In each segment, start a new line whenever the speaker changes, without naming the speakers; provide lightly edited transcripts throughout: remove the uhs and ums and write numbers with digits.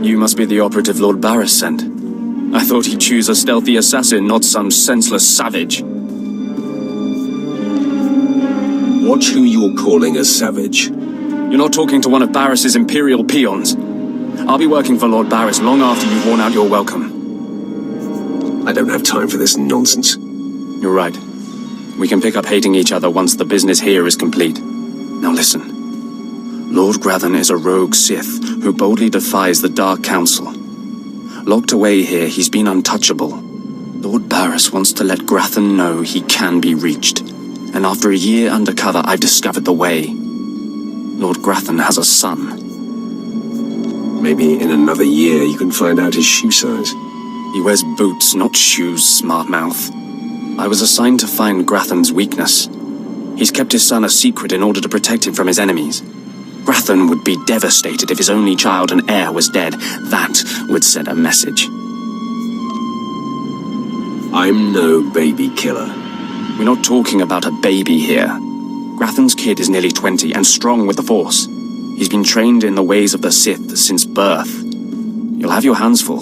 You must be the operative Lord Barris sent. I thought he'd choose a stealthy assassin, not some senseless savage.
Watch who you're calling a savage.
You're not talking to one of Barris's Imperial peons. I'll be working for Lord Barris long after you've worn out your welcome.
I don't have time for this nonsense.
You're right. We can pick up hating each other once the business here is complete. Now listen. Lord Grathan is a rogue Sith who boldly defies the Dark Council. Locked away here, he's been untouchable. Lord Barris wants to let Grathan know he can be reached. And after a year undercover, I've discovered the way. Lord Grathan has a son.
Maybe in another year you can find out his shoe size.
He wears boots, not shoes, smart mouth. I was assigned to find Grathan's weakness. He's kept his son a secret in order to protect him from his enemies. Grathan would be devastated if his only child and heir was dead. That would send a message.
I'm no baby killer.
We're not talking about a baby here. Grathan's kid is nearly 20 and strong with the Force. He's been trained in the ways of the Sith since birth. You'll have your hands full.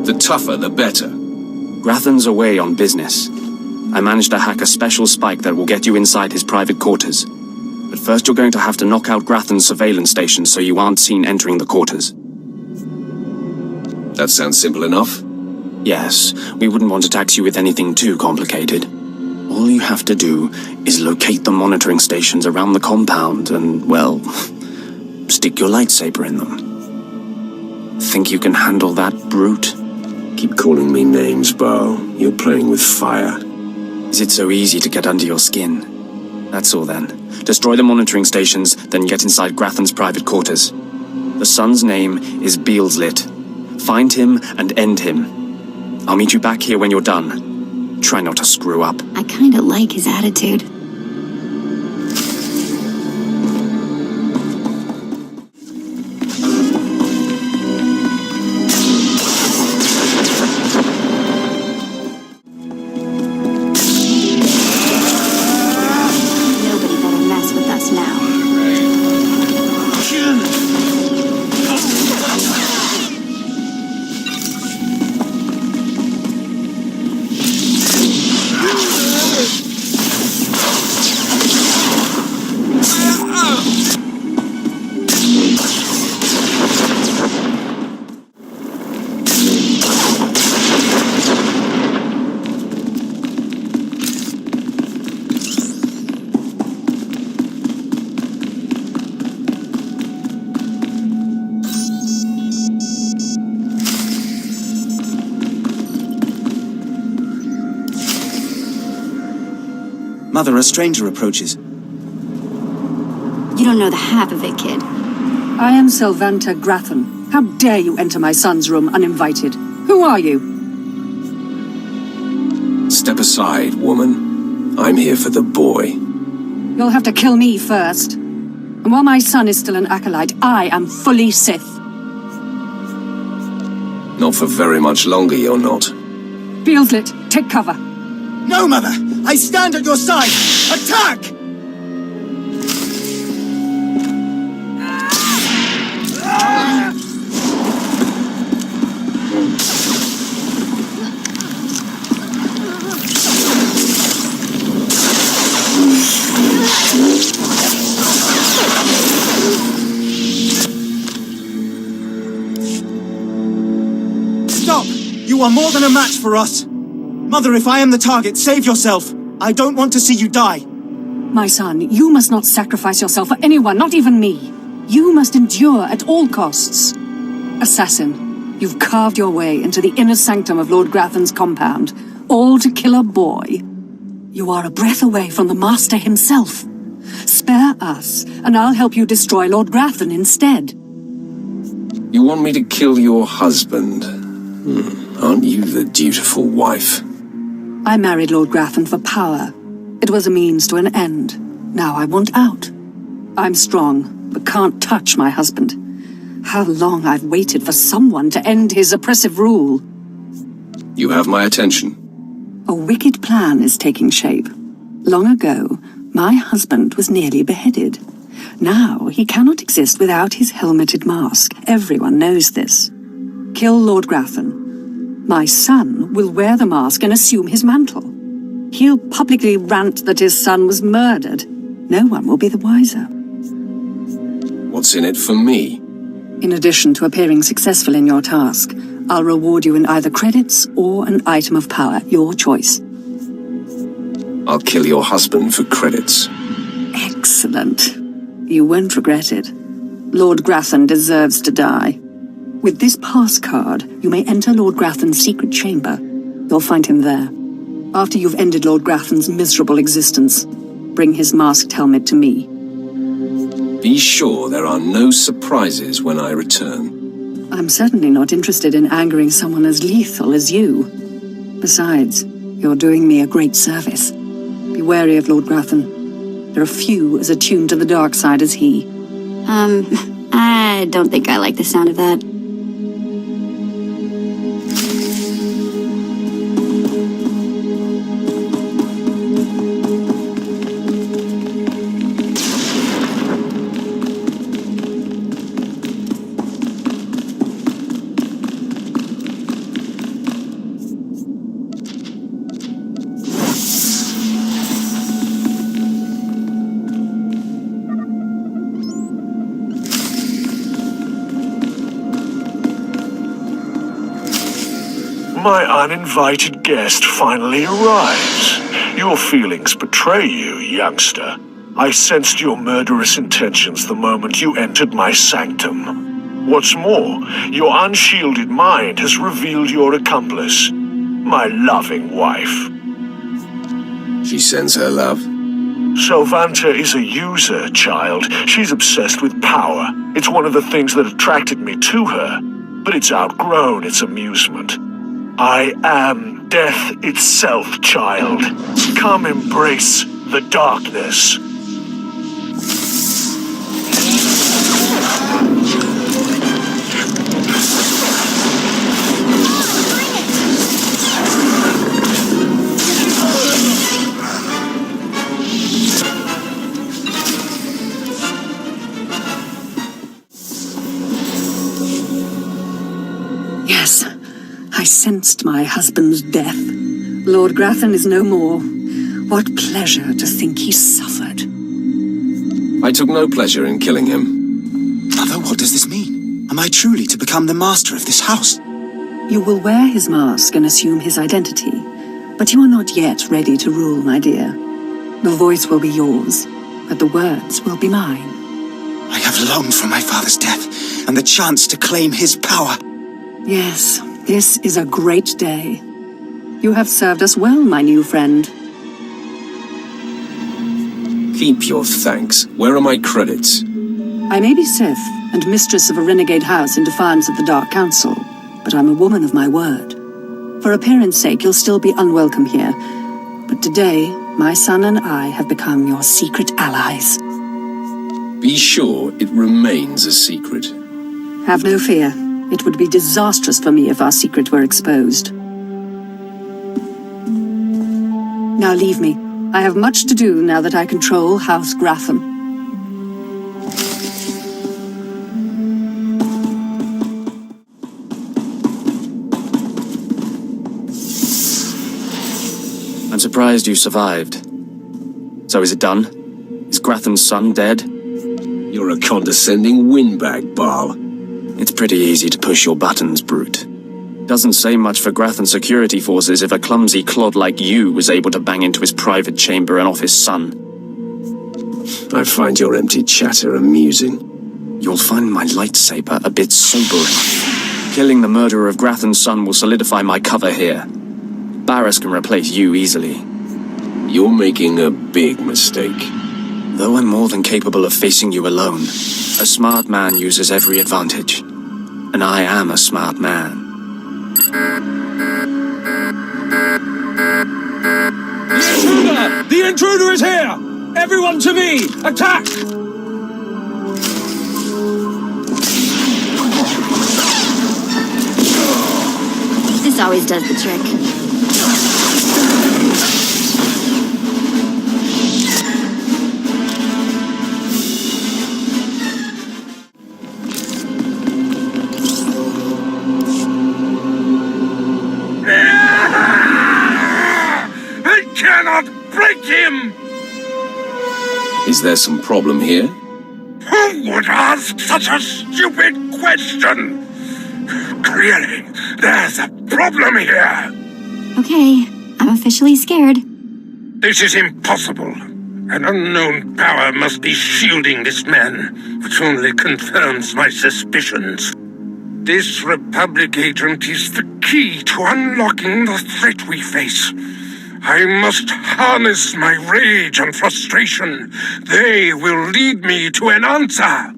The tougher, the better.
Grathan's away on business. I managed to hack a special spike that will get you inside his private quarters. But first you're going to have to knock out Grathan's surveillance station so you aren't seen entering the quarters.
That sounds simple enough.
Yes, we wouldn't want to tax you with anything too complicated. All you have to do is locate the monitoring stations around the compound and, well, stick your lightsaber in them. Think you can handle that, brute?
Keep calling me names, Bo. You're playing with fire.
Is it so easy to get under your skin? That's all then. Destroy the monitoring stations, then get inside Grathan's private quarters. The son's name is Beelslit. Find him and end him. I'll meet you back here when you're done. Try not to screw up.
I kinda like his attitude.
Mother, a stranger approaches.
You don't know the half of it, kid.
I am Sylvanta Grathan. How dare you enter my son's room uninvited? Who are you?
Step aside, woman. I'm here for the boy.
You'll have to kill me first. And while my son is still an acolyte, I am fully Sith.
Not for very much longer, you're not.
Beelslit, take cover.
No, Mother! I stand at your side! Attack! Stop! You are more than a match for us! Mother, if I am the target, save yourself! I don't want to see you die!
My son, you must not sacrifice yourself for anyone, not even me. You must endure at all costs. Assassin, you've carved your way into the inner sanctum of Lord Grathan's compound, all to kill a boy. You are a breath away from the Master himself. Spare us, and I'll help you destroy Lord Grathan instead.
You want me to kill your husband? Aren't you the dutiful wife?
I married Lord Grathan for power. It was a means to an end. Now I want out. I'm strong, but can't touch my husband. How long I've waited for someone to end his oppressive rule.
You have my attention.
A wicked plan is taking shape. Long ago, my husband was nearly beheaded. Now, he cannot exist without his helmeted mask. Everyone knows this. Kill Lord Grathan. My son will wear the mask and assume his mantle. He'll publicly rant that his son was murdered. No one will be the wiser.
What's in it for me?
In addition to appearing successful in your task, I'll reward you in either credits or an item of power, your choice.
I'll kill your husband for credits.
Excellent. You won't regret it. Lord Grathan deserves to die. With this pass card, you may enter Lord Grathan's secret chamber. You'll find him there. After you've ended Lord Grathan's miserable existence, bring his masked helmet to me.
Be sure there are no surprises when I return.
I'm certainly not interested in angering someone as lethal as you. Besides, you're doing me a great service. Be wary of Lord Grathan. There are few as attuned to the dark side as he.
I don't think I like the sound of that.
My uninvited guest finally arrives. Your feelings betray you, youngster. I sensed your murderous intentions the moment you entered my sanctum. What's more, your unshielded mind has revealed your accomplice, my loving wife.
She sends her love.
Sylvanta is a user, child. She's obsessed with power. It's one of the things that attracted me to her, but it's outgrown its amusement. I am death itself, child. Come embrace the darkness.
Yes, I sensed my husband's death. Lord Grathan is no more. What pleasure to think he suffered.
I took no pleasure in killing him.
Mother, what does this mean? Am I truly to become the master of this house?
You will wear his mask and assume his identity, but you are not yet ready to rule, my dear. The voice will be yours, but the words will be mine.
I have longed for my father's death and the chance to claim his power.
Yes, this is a great day. You have served us well, my new friend.
Keep your thanks. Where are my credits?
I may be Sith and mistress of a renegade house in defiance of the Dark Council, but I'm a woman of my word. For appearance sake, you'll still be unwelcome here. But today, my son and I have become your secret allies.
Be sure it remains a secret.
Have no fear. It would be disastrous for me if our secret were exposed. Now leave me. I have much to do now that I control House Grathan.
I'm surprised you survived. So is it done? Is Grathan's son dead?
You're a condescending windbag, Baal.
It's pretty easy to push your buttons, brute. Doesn't say much for Grathan security forces if a clumsy clod like you was able to bang into his private chamber and off his son.
I find your empty chatter amusing.
You'll find my lightsaber a bit sobering. Killing the murderer of Grathan's son will solidify my cover here. Barris can replace you easily.
You're making a big mistake.
Though I'm more than capable of facing you alone, a smart man uses every advantage. And I am a smart man.
The intruder! The intruder is here! Everyone to me! Attack!
This always does the trick.
Is there some problem here?
Who would ask such a stupid question? Clearly, there's a problem here.
Okay, I'm officially scared.
This is impossible. An unknown power must be shielding this man, which only confirms my suspicions. This Republic agent is the key to unlocking the threat we face. I must harness my rage and frustration. They will lead me to an answer.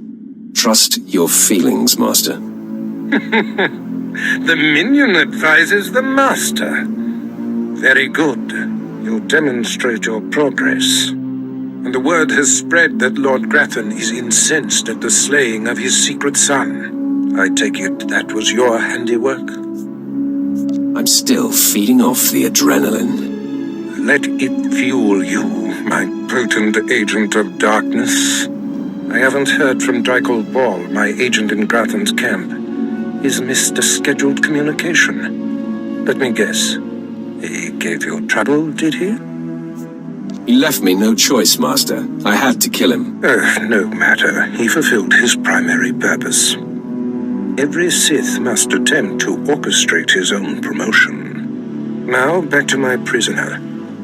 Trust your feelings, Master.
The minion advises the Master. Very good. You'll demonstrate your progress. And the word has spread that Lord Grathan is incensed at the slaying of his secret son. I take it that was your handiwork?
I'm still feeding off the adrenaline.
Let it fuel you, my potent agent of darkness. I haven't heard from Drykel Ball, my agent in Grathan's camp. He's missed a scheduled communication. Let me guess. He gave you trouble, did he?
He left me no choice, Master. I had to kill him.
No matter. He fulfilled his primary purpose. Every Sith must attempt to orchestrate his own promotion. Now, back to my prisoner.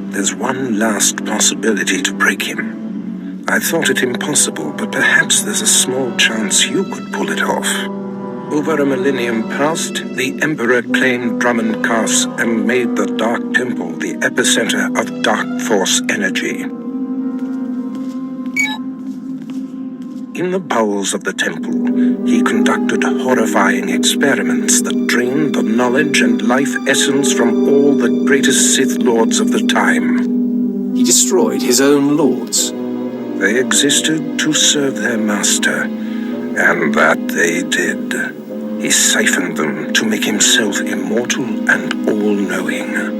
There's one last possibility to break him. I thought it impossible, but perhaps there's a small chance you could pull it off. Over a millennium past, the Emperor claimed Drummond Cass and made the Dark Temple the epicenter of Dark Force energy. In the bowels of the temple, he conducted horrifying experiments that drained the knowledge and life essence from all the greatest Sith Lords of the time.
He destroyed his own lords.
They existed to serve their master, and that they did. He siphoned them to make himself immortal and all-knowing.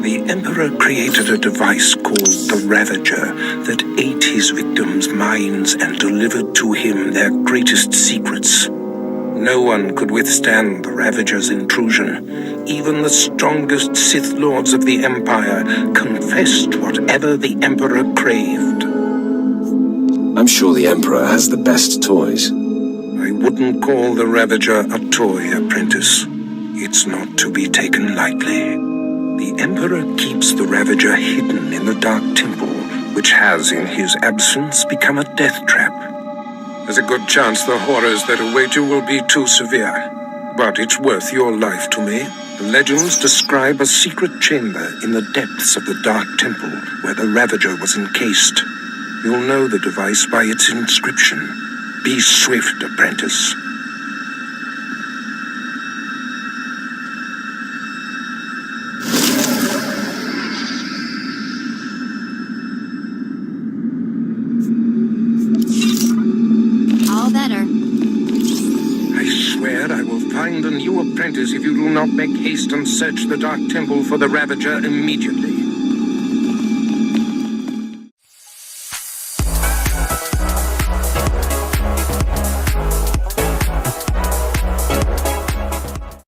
The Emperor created a device called the Ravager that ate his victims' minds and delivered to him their greatest secrets. No one could withstand the Ravager's intrusion. Even the strongest Sith Lords of the Empire confessed whatever the Emperor craved.
I'm sure the Emperor has the best toys.
I wouldn't call the Ravager a toy, apprentice. It's not to be taken lightly. The Emperor keeps the Ravager hidden in the Dark Temple, which has, in his absence, become a death trap. There's a good chance the horrors that await you will be too severe, but it's worth your life to me. The legends describe a secret chamber in the depths of the Dark Temple where the Ravager was encased. You'll know the device by its inscription. Be swift, apprentice.
All better.
I swear I will find a new apprentice if you do not make haste and search the Dark Temple for the Ravager immediately.